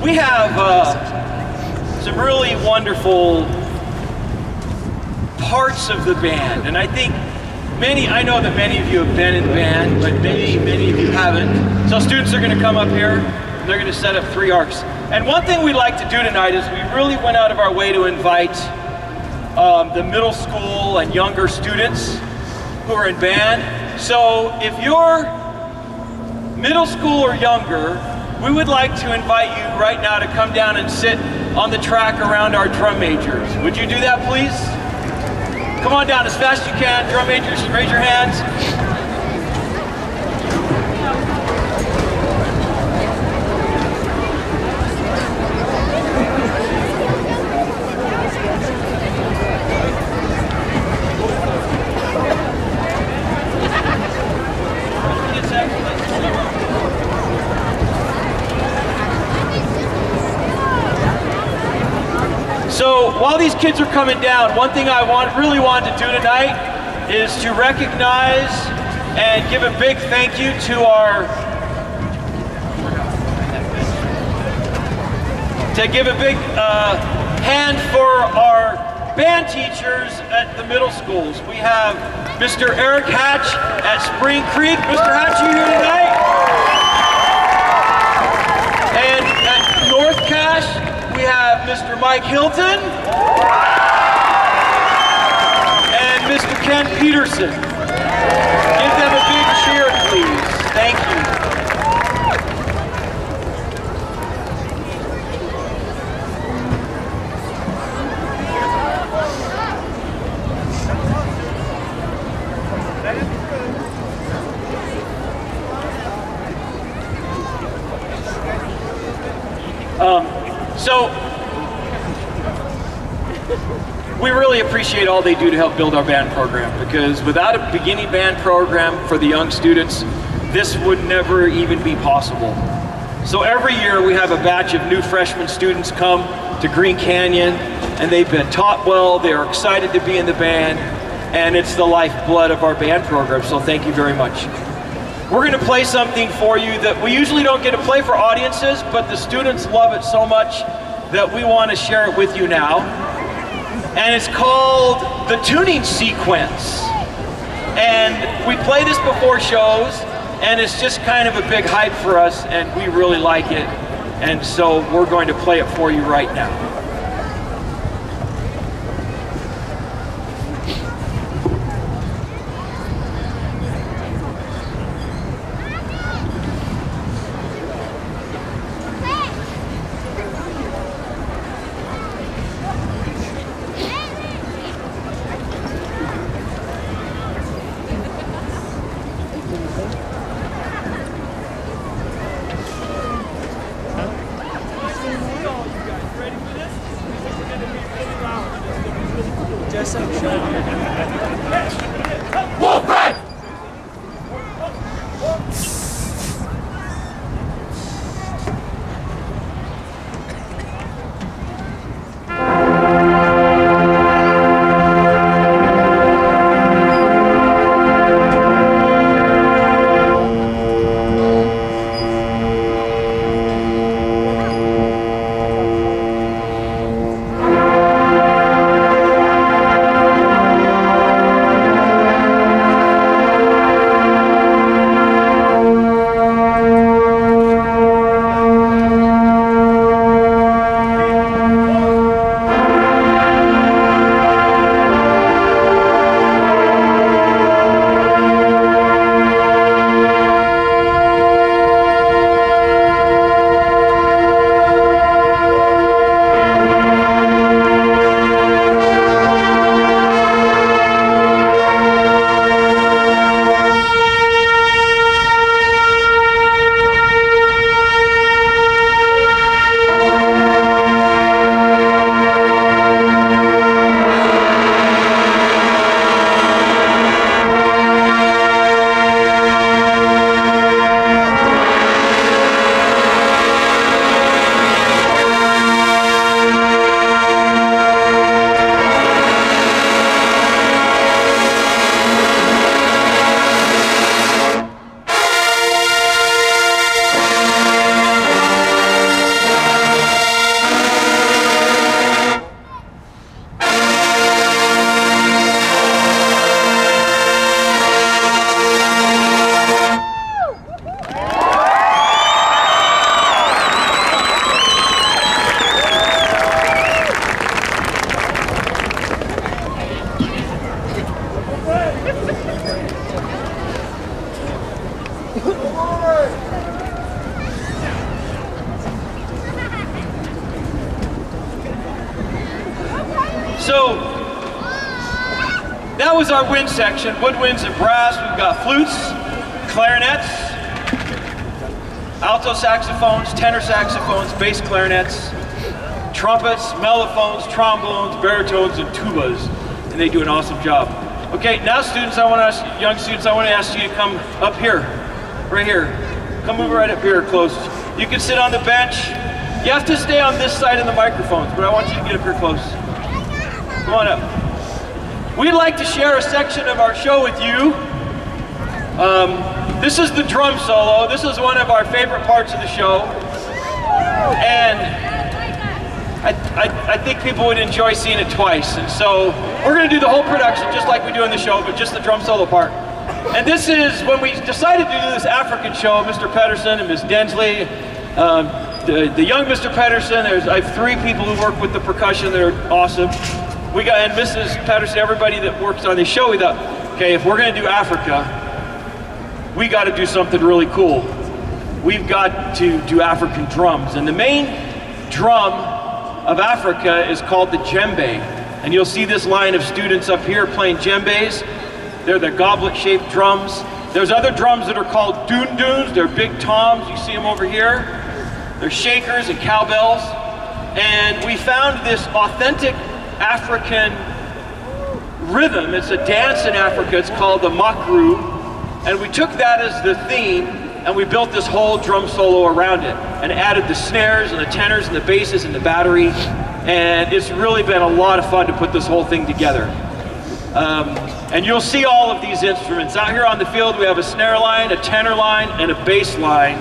We have some really wonderful parts of the band, and I think I know that many of you have been in band, but many of you haven't. So students are going to come up here, and they're going to set up 3 arcs. And one thing we like to do tonight is we really went out of our way to invite the middle school and younger students who are in band. So if you're middle school or younger, we would like to invite you right now to come down and sit on the track around our drum majors. Would you do that, please? Come on down as fast as you can. Drum majors, raise your hands. So while these kids are coming down, one thing I really wanted to do tonight is to recognize and give a big thank you to give a big hand for our band teachers at the middle schools. We have Mr. Eric Hatch at Spring Creek. Mr. Hatch, you here tonight? And at North Cache, we have Mr. Mike Hilton and Mr. Ken Peterson. Give them a big cheer, please. Thank you. So, we really appreciate all they do to help build our band program, because without a beginning band program for the young students, this would never even be possible. So every year we have a batch of new freshman students come to Green Canyon, and they've been taught well, they are excited to be in the band, and it's the lifeblood of our band program, so thank you very much. We're going to play something for you that we usually don't get to play for audiences, but the students love it so much that we want to share it with you now. And it's called The Tuning Sequence. And we play this before shows, and it's just kind of a big hype for us, and we really like it. And so we're going to play it for you right now. Ready for this? So that was our wind section, woodwinds and brass. We've got flutes, clarinets, alto saxophones, tenor saxophones, bass clarinets, trumpets, mellophones, trombones, baritones, and tubas, and they do an awesome job. Okay, now students, young students, I want to ask you to come up here, right here. Come over right up here close. You can sit on the bench. You have to stay on this side of the microphones, but I want you to get up here close. Come on up. We'd like to share a section of our show with you. This is the drum solo. This is one of our favorite parts of the show. And I think people would enjoy seeing it twice. And so we're going to do the whole production just like we do in the show, but just the drum solo part. And this is when we decided to do this African show, Mr. Petterson and Ms. Densley, the young Mr. Petterson. I have 3 people who work with the percussion that are awesome. And Mrs. Petterson, everybody that works on this show, we thought, okay, if we're going to do Africa, we got to do something really cool. We've got to do African drums. And the main drum of Africa is called the djembe. And you'll see this line of students up here playing djembes. They're the goblet-shaped drums. There's other drums that are called dunduns. They're big toms. You see them over here. They're shakers and cowbells. And we found this authentic African rhythm. It's a dance in Africa. It's called the makru. And we took that as the theme, and we built this whole drum solo around it, and added the snares and the tenors and the basses and the battery. And it's really been a lot of fun to put this whole thing together. And you'll see all of these instruments. Out here on the field, we have a snare line, a tenor line, and a bass line.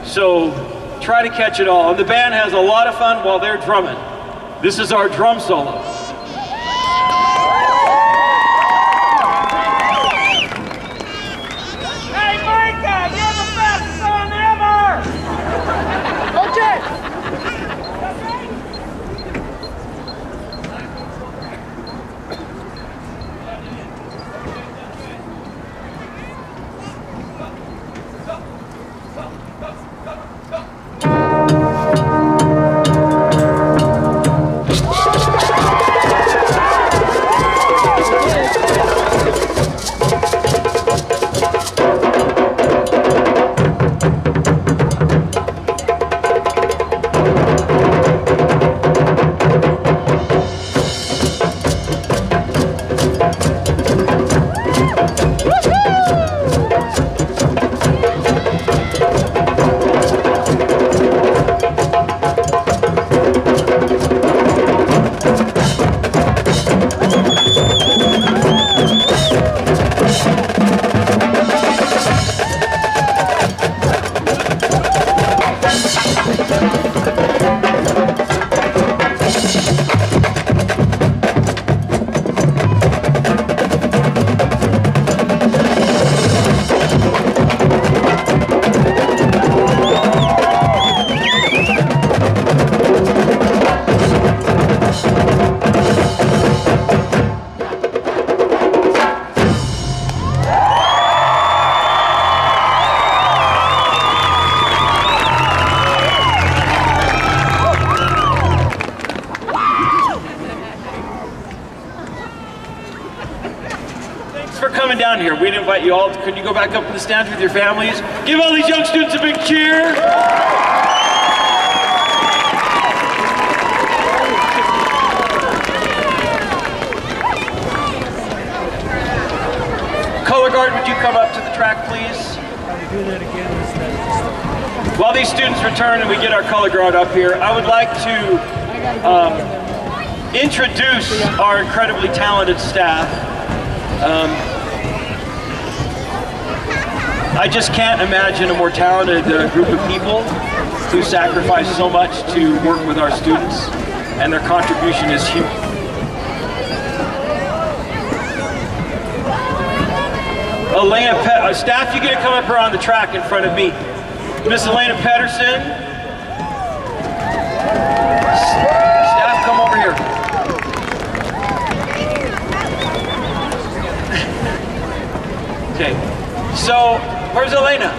So try to catch it all. And the band has a lot of fun while they're drumming. This is our drum solo. Hey, Micah, you're the best son ever! Okay. Down here. We'd invite you all. Could you go back up to the stands with your families? Give all these young students a big cheer. Color guard, would you come up to the track, please? While these students return and we get our color guard up here, I would like to introduce our incredibly talented staff. I just can't imagine a more talented group of people who sacrifice so much to work with our students, and their contribution is huge. Elena staff, you get to come up here on the track in front of me. Miss Elena Petterson. Staff, come over here. Okay, so where's Elena?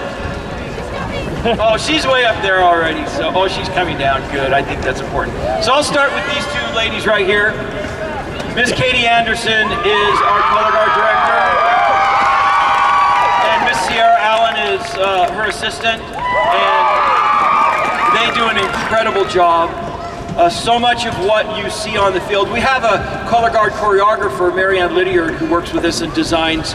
Oh, she's way up there already. So, oh, she's coming down. Good. I think that's important. So I'll start with these 2 ladies right here. Miss Katie Anderson is our color guard director, and Miss Sierra Allen is her assistant, and they do an incredible job. So much of what you see on the field, we have a color guard choreographer, Marianne Lydiard, who works with us and designs,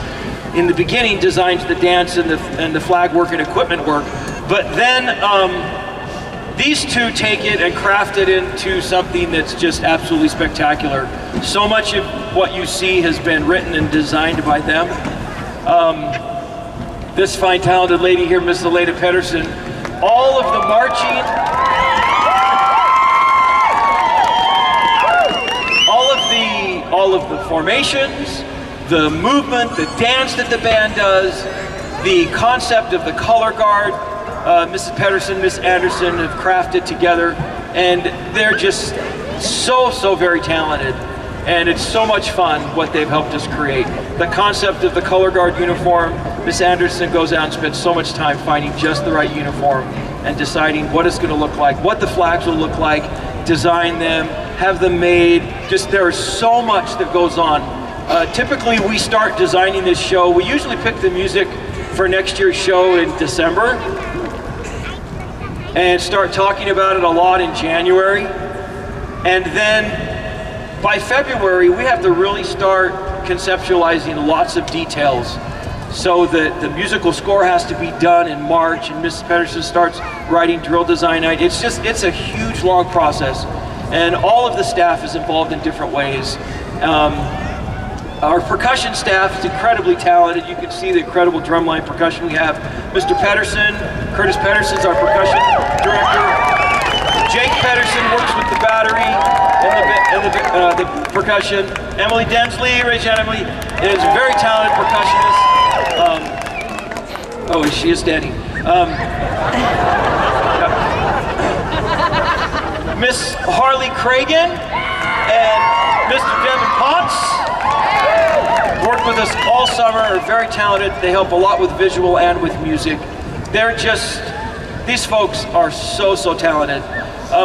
in the beginning, designs the dance and the flag work and equipment work. But then these two take it and craft it into something that's just absolutely spectacular. So much of what you see has been written and designed by them. This fine, talented lady here, Miss Elena Petterson, all of the marching, all of the formations, the movement, the dance that the band does, the concept of the color guard, Mrs. Petterson, Miss Anderson have crafted together, and they're just so very talented. And it's so much fun what they've helped us create. The concept of the color guard uniform, Miss Anderson goes out and spends so much time finding just the right uniform and deciding what it's going to look like, what the flags will look like, design them, have them made. Just there's so much that goes on. Typically we start designing this show. We usually pick the music for next year's show in December and start talking about it a lot in January. And then by February we have to really start conceptualizing lots of details. So the musical score has to be done in March, and Mrs. Petterson starts writing drill design. It's a huge, long process, and all of the staff is involved in different ways. Our percussion staff is incredibly talented. You can see the incredible drumline percussion we have. Mr. Petterson, Curtis Petterson's our percussion director. Jake Petterson works with the battery and the percussion. Emily Densley, raise your hand, Emily, is a very talented percussionist. Oh, she is standing. Miss Harley Cragen and Mr. Devin Potts worked with us all summer, are very talented. They help a lot with visual and with music. They're just, these folks are so talented.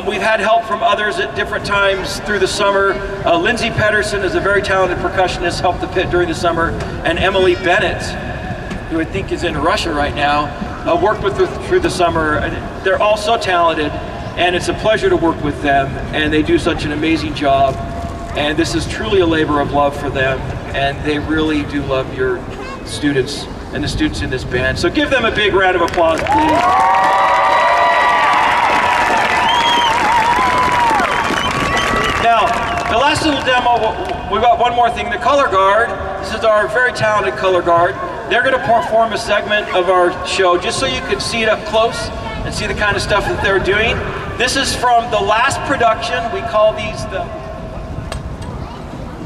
We've had help from others at different times through the summer. Lindsay Petterson is a very talented percussionist, helped the pit during the summer, and Emily Bennett, who I think is in Russia right now, worked with her through the summer. They're all so talented, and it's a pleasure to work with them, and they do such an amazing job. And this is truly a labor of love for them, and they really do love your students and the students in this band. So give them a big round of applause, please. Now, the last little demo, we got one more thing. The color guard, this is our very talented color guard. They're going to perform a segment of our show just so you can see it up close and see the kind of stuff that they're doing. This is from the last production. We call these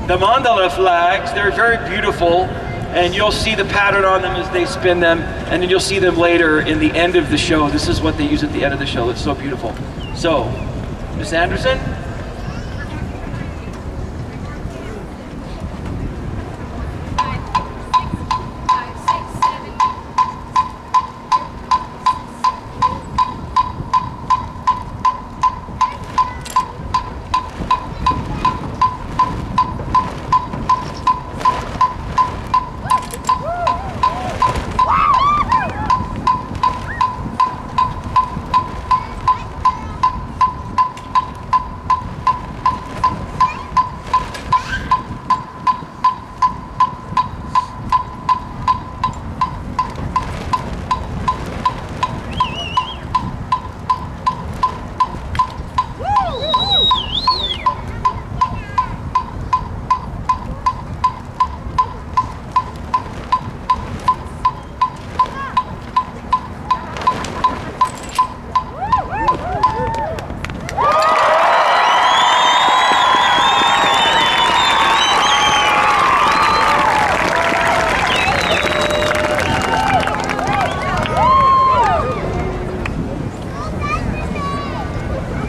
the Mandela Flags. They're very beautiful, and you'll see the pattern on them as they spin them, and then you'll see them later in the end of the show. This is what they use at the end of the show. It's so beautiful. So, Miss Anderson?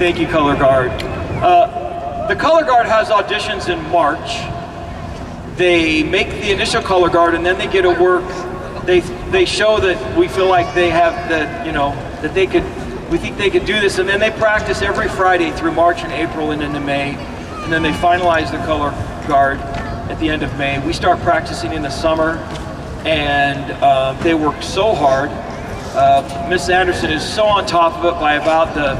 Thank you, Color Guard. The Color Guard has auditions in March. They make the initial Color Guard, and then they get a work. They show that we feel like they have the, you know, that they could, we think they could do this, and then they practice every Friday through March and April and into May, and then they finalize the Color Guard at the end of May. We start practicing in the summer, and they work so hard. Miss Anderson is so on top of it. By about the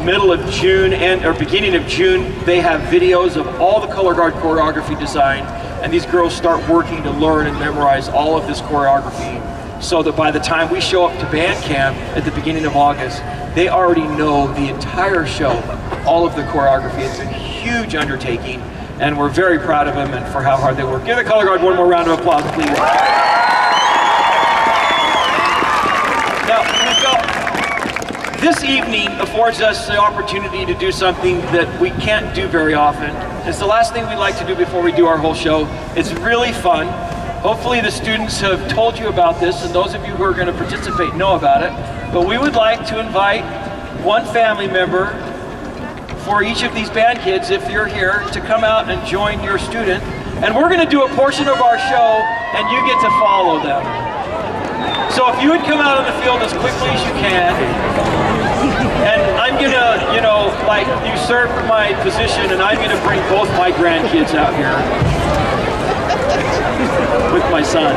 middle of June or beginning of June, they have videos of all the color guard choreography design, and these girls start working to learn and memorize all of this choreography, so that by the time we show up to band camp at the beginning of August, they already know the entire show, all of the choreography. It's a huge undertaking, and we're very proud of them and for how hard they work. Give the color guard one more round of applause, please. Now, this evening affords us the opportunity to do something that we can't do very often. It's the last thing we'd like to do before we do our whole show. It's really fun. Hopefully the students have told you about this, and those of you who are going to participate know about it. But we would like to invite one family member for each of these band kids, if you're here, to come out and join your student. And we're going to do a portion of our show, and you get to follow them. So if you would come out on the field as quickly as you can, and I'm going to, you know, like, usurp my position, and I'm going to bring both my grandkids out here with my son.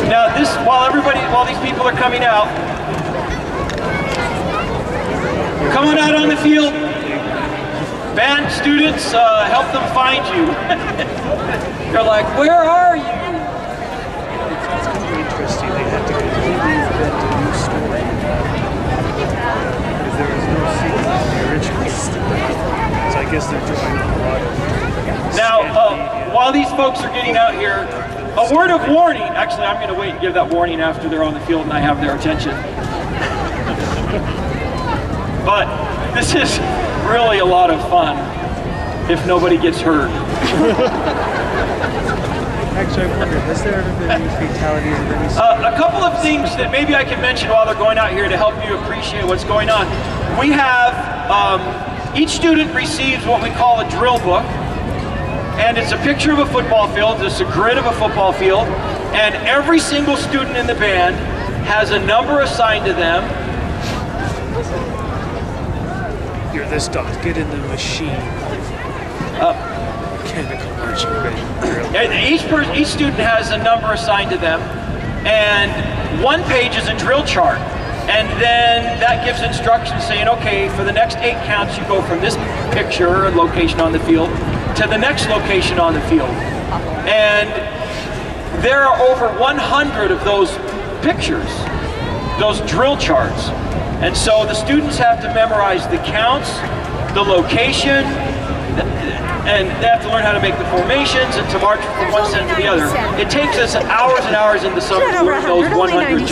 Now this, while these people are coming out, come on out on the field. Band students, help them find you. They're like, where are you? It's going to be interesting. They have to completely invent a new story. Because there is no sequel to the original story. So I guess they're drawing on a lot of... Now, while these folks are getting out here, a word of warning. Actually, I'm going to wait and give that warning after they're on the field and I have their attention. But this is really a lot of fun if nobody gets hurt. Actually, I wondered, has there ever been any fatalities of any sort? A couple of things that maybe I can mention while they're going out here to help you appreciate what's going on. We have, each student receives what we call a drill book. And it's a picture of a football field, it's a grid of a football field, and every single student in the band has a number assigned to them. You're this dog, get in the machine. Mechanical marching band. Each student has a number assigned to them, and one page is a drill chart. And then that gives instructions saying, okay, for the next 8 counts, you go from this picture and location on the field to the next location on the field. And there are over 100 of those pictures, those drill charts. And so the students have to memorize the counts, the location, and they have to learn how to make the formations and to march from one set to the other. It takes us hours and hours in the summer to learn those 100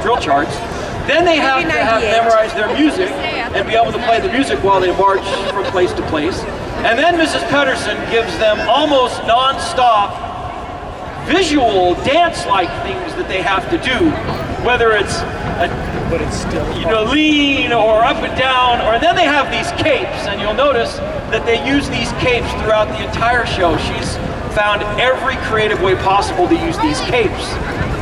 drill charts. Then they have to have memorized their music and be able to play the music while they march from place to place. And then Mrs. Petterson gives them almost non-stop visual dance-like things that they have to do, whether it's lean or up and down, or then they have these capes, and you'll notice that they use these capes throughout the entire show. She's found every creative way possible to use these capes.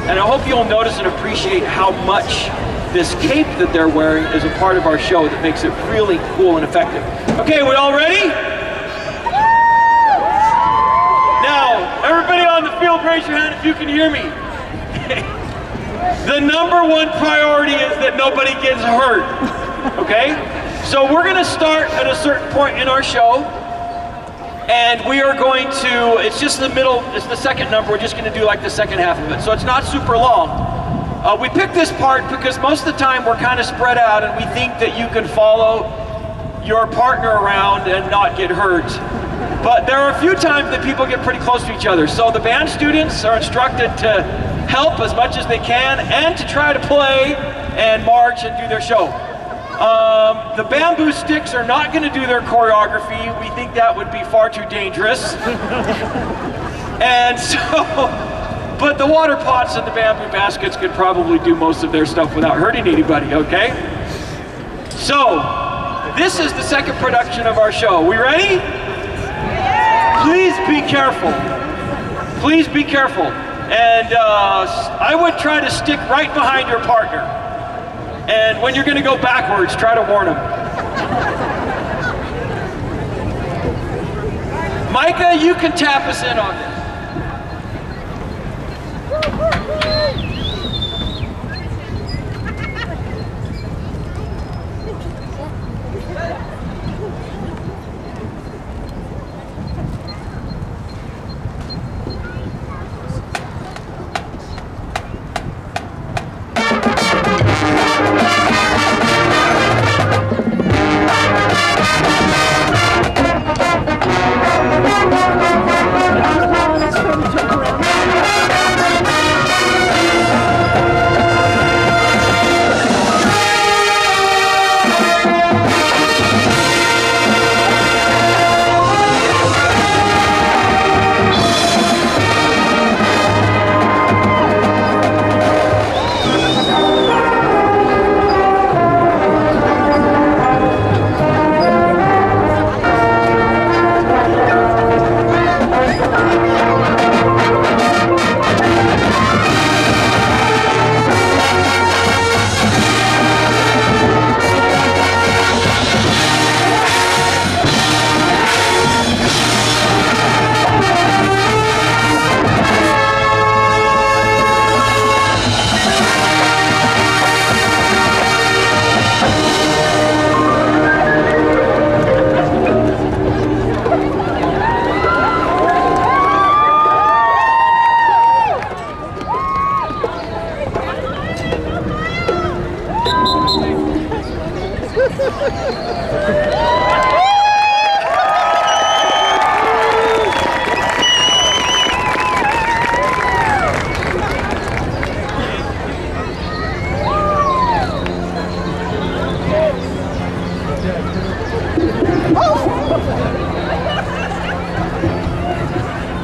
And I hope you'll notice and appreciate how much this cape that they're wearing is a part of our show that makes it really cool and effective. Okay, we all ready? Now, everybody on the field, raise your hand if you can hear me. The #1 priority is that nobody gets hurt, okay? So we're gonna start at a certain point in our show, and we are going to, it's just the middle, it's the second number, we're just gonna do like the second half of it, so it's not super long. We picked this part because most of the time we're kind of spread out and we think that you can follow your partner around and not get hurt. But there are a few times that people get pretty close to each other. So the band students are instructed to help as much as they can and to try to play and march and do their show. The bamboo sticks are not going to do their choreography. We think that would be far too dangerous. And so, but the water pots and the bamboo baskets could probably do most of their stuff without hurting anybody, okay? So, this is the second production of our show. We ready? Please be careful. Please be careful. And I would try to stick right behind your partner. And when you're going to go backwards, try to warn them. Micah, you can tap us in on this.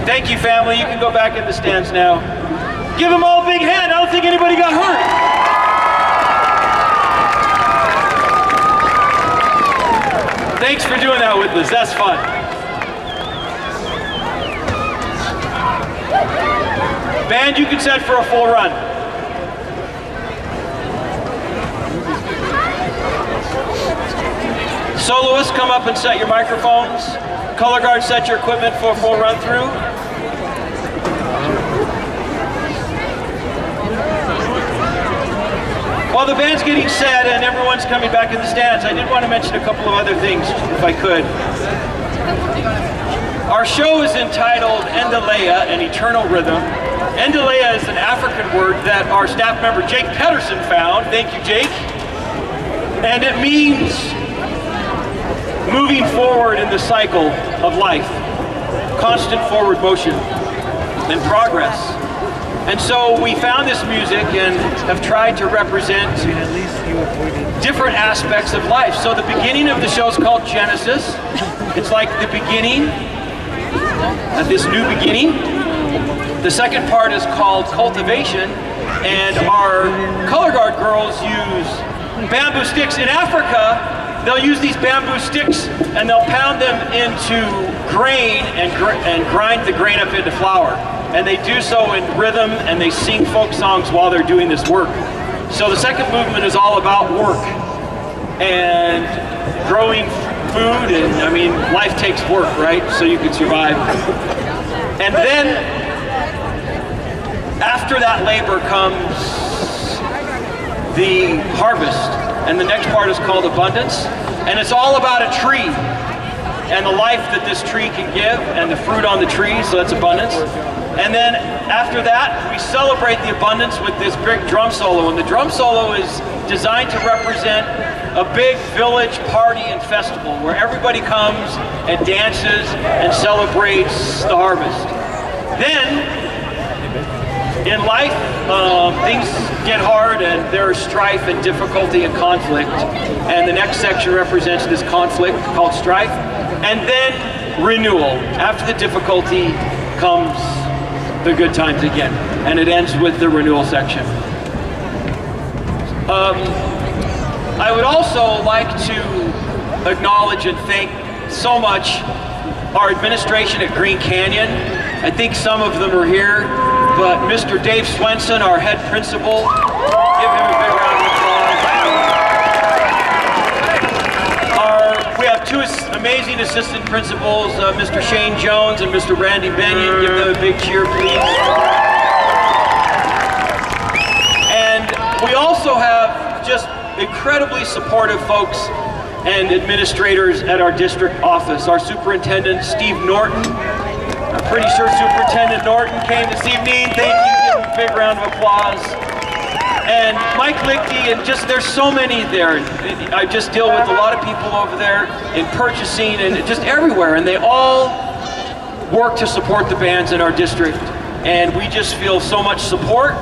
Thank you, family. You can go back in the stands now. Give them all a big hand. I don't think anybody got hurt. Thanks for doing that with us. That's fun. Band, you can set for a full run. Soloists, come up and set your microphones. Color guard, set your equipment for a full run through. While the band's getting set and everyone's coming back in the stands, I did want to mention a couple of other things, if I could. Our show is entitled Mandela, an Eternal Rhythm. Mandela is an African word that our staff member Jake Petterson found. Thank you, Jake. And it means moving forward in the cycle of life, constant forward motion and progress. And so we found this music and have tried to represent different aspects of life. So the beginning of the show is called Genesis. It's like the beginning of this new beginning. The second part is called Cultivation, and our color guard girls use bamboo sticks. In Africa, they'll use these bamboo sticks and they'll pound them into grain and grind the grain up into flour. And they do so in rhythm and they sing folk songs while they're doing this work. So the second movement is all about work and growing food, and I mean, life takes work, right? So you can survive. And then after that labor comes the harvest. And the next part is called abundance, and it's all about a tree and the life that this tree can give and the fruit on the tree, so that's abundance. And then after that, we celebrate the abundance with this big drum solo, and the drum solo is designed to represent a big village party and festival where everybody comes and dances and celebrates the harvest. Then in life, things get hard and there's strife and difficulty and conflict. And the next section represents this conflict called strife. And then renewal. After the difficulty comes the good times again. And it ends with the renewal section. I would also like to acknowledge and thank so much our administration at Green Canyon. I think some of them are here. But Mr. Dave Swenson, our head principal, give him a big round of applause. We have two amazing assistant principals, Mr. Shane Jones and Mr. Randy Benyon. Give them a big cheer, please. And we also have just incredibly supportive folks and administrators at our district office. Our superintendent, Steve Norton. I'm pretty sure Superintendent Norton came this evening. Thank you. Give him a big round of applause. And Mike Lichty, and just there's so many there. I just deal with a lot of people over there in purchasing and just everywhere, and they all work to support the bands in our district. And we just feel so much support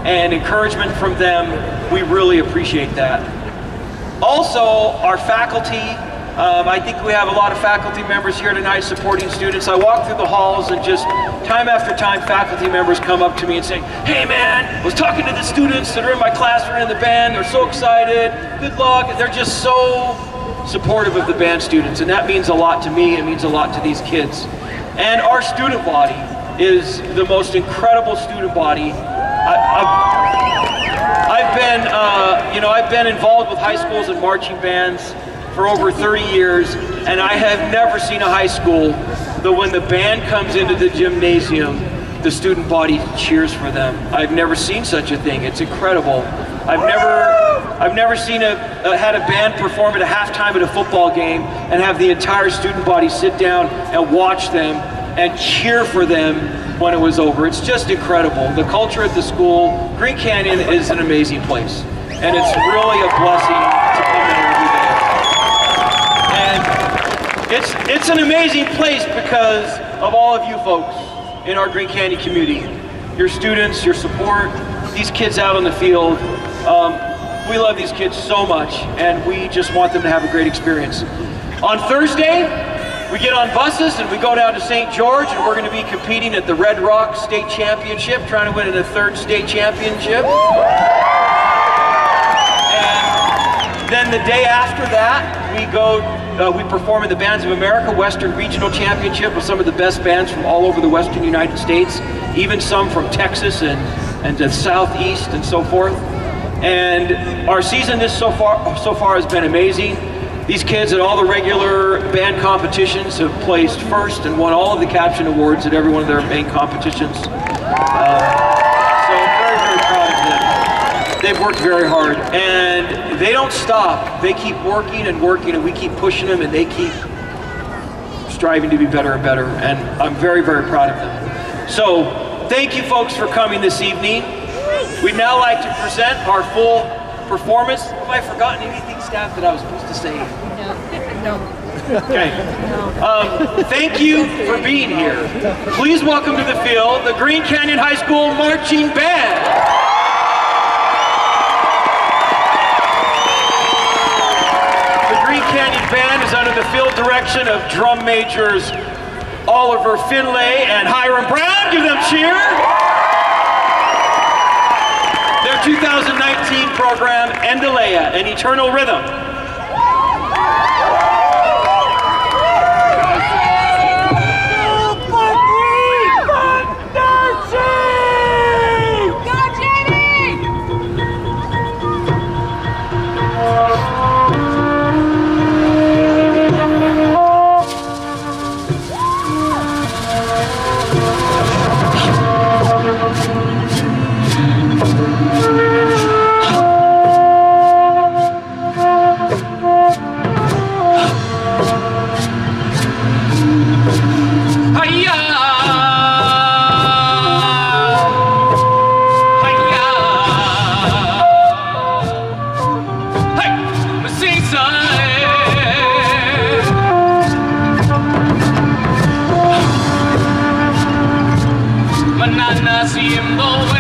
and encouragement from them. We really appreciate that. Also, our faculty, I think we have a lot of faculty members here tonight supporting students. I walk through the halls and just time after time faculty members come up to me and say, hey man, I was talking to the students that are in my class that are in the band, they're so excited, good luck. They're just so supportive of the band students, and that means a lot to me, it means a lot to these kids. And our student body is the most incredible student body. I've been involved with high schools and marching bands for over 30 years, and I have never seen a high school that when the band comes into the gymnasium, the student body cheers for them. I've never seen such a thing. It's incredible. I've never seen had a band perform at a halftime at a football game and have the entire student body sit down and watch them and cheer for them when it was over. It's just incredible. The culture at the school, Green Canyon is an amazing place, and it's really a blessing to come in every day. And it's an amazing place because of all of you folks in our Green Canyon community. Your students, your support, these kids out on the field. We love these kids so much, and we just want them to have a great experience. On Thursday, we get on buses and we go down to St. George, and we're going to be competing at the Red Rock State Championship, trying to win in a third state championship. And then the day after that, we perform in the Bands of America Western Regional Championship with some of the best bands from all over the Western United States, even some from Texas and the Southeast and so forth. And our season so far has been amazing. These kids at all the regular band competitions have placed first and won all of the caption awards at every one of their main competitions. So I'm very, very proud of them. They've worked very hard, and they don't stop. They keep working and working, and we keep pushing them, and they keep striving to be better and better, and I'm very, very proud of them. So thank you folks for coming this evening. We'd now like to present our full performance. Have I forgotten anything, staff, that I was supposed to say? No. Okay. Thank you for being here. Please welcome to the field the Green Canyon High School Marching Band. The Green Canyon Band is under the field direction of drum majors Oliver Finlay and Hiram Brown. Give them a cheer. Their 2019 program, Mandela, an Eternal Rhythm. Haciendo